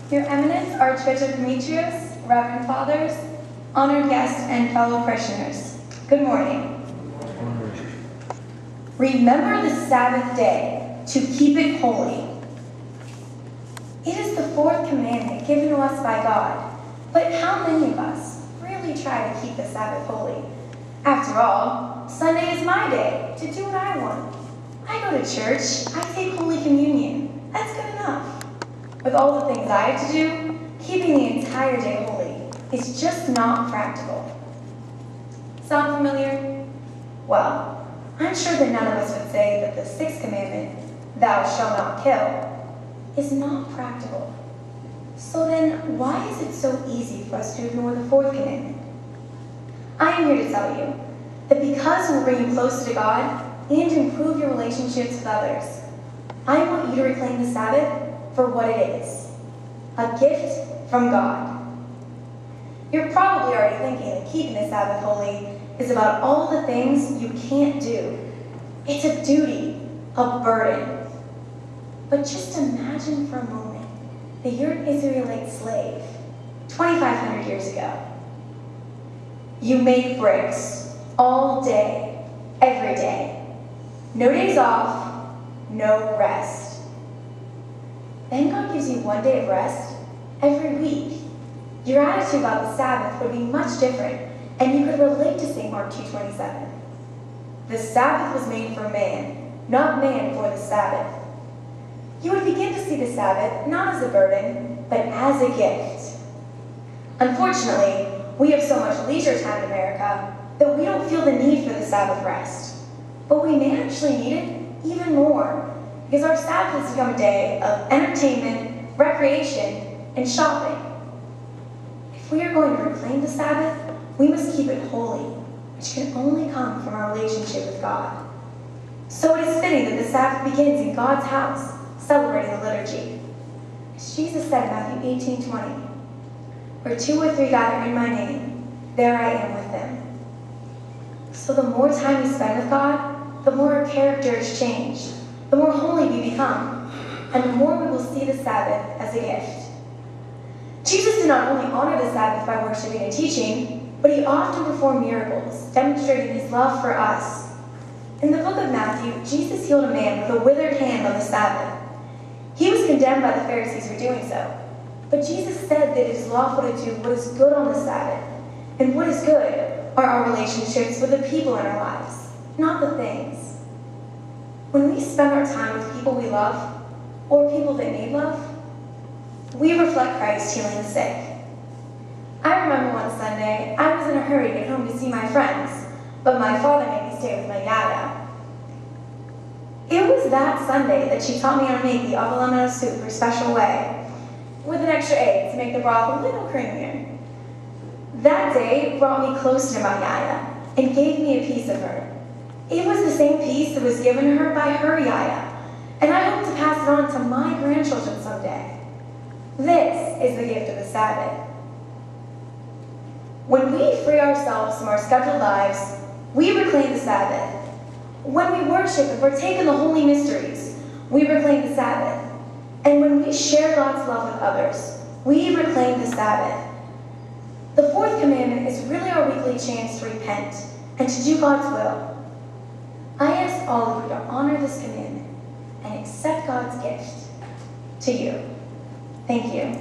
Your Eminence, Archbishop Demetrius, Reverend Fathers, honored guests, and fellow parishioners, good morning. Remember the Sabbath day to keep it holy. It is the fourth commandment given to us by God, but how many of us really try to keep the Sabbath holy? After all, Sunday is my day to do what I want. I go to church, I take Holy Communion. That's good enough. With all the things I have to do, keeping the entire day holy is just not practical. Sound familiar? Well, I'm sure that none of us would say that the sixth commandment, thou shalt not kill, is not practical. So then, why is it so easy for us to ignore the fourth commandment? I am here to tell you that because it will bring you closer to God and improve your relationships with others, I want you to reclaim the Sabbath for what it is, a gift from God. You're probably already thinking that keeping the Sabbath holy is about all the things you can't do. It's a duty, a burden. But just imagine for a moment that you're an Israelite slave 2,500 years ago. You make bricks all day, every day. No days off, no rest. Then God gives you one day of rest every week. Your attitude about the Sabbath would be much different, and you could relate to St. Mark 2:27. The Sabbath was made for man, not man for the Sabbath. You would begin to see the Sabbath not as a burden, but as a gift. Unfortunately, we have so much leisure time in America that we don't feel the need for the Sabbath rest. But we may actually need it even more, because our Sabbath has become a day of entertainment, recreation, and shopping. If we are going to reclaim the Sabbath, we must keep it holy, which can only come from our relationship with God. So it is fitting that the Sabbath begins in God's house, celebrating the liturgy. As Jesus said in Matthew 18:20, where 2 or 3 gather in my name, there I am with them. So the more time we spend with God, the more our character is changed, the more holy we become, and the more we will see the Sabbath as a gift. Jesus did not only honor the Sabbath by worshiping and teaching, but he often performed miracles, demonstrating his love for us. In the book of Matthew, Jesus healed a man with a withered hand on the Sabbath. He was condemned by the Pharisees for doing so, but Jesus said that it is lawful to do what is good on the Sabbath, and what is good are our relationships with the people in our lives, not the things. When we spend our time with people we love, or people that need love, we reflect Christ healing the sick. I remember one Sunday, I was in a hurry to get home to see my friends, but my father made me stay with my yaya. It was that Sunday that she taught me how to make the avellano soup her special way, with an extra egg to make the broth a little creamier. That day brought me closer to my yaya and gave me a piece of her. It was the same piece that was given her by her yaya, and I hope to pass it on to my grandchildren someday. This is the gift of the Sabbath. When we free ourselves from our scheduled lives, we reclaim the Sabbath. When we worship and partake in the holy mysteries, we reclaim the Sabbath. And when we share God's love with others, we reclaim the Sabbath. The fourth commandment is really our weekly chance to repent and to do God's will. I ask all of you to honor this commandment and accept God's gift to you. Thank you.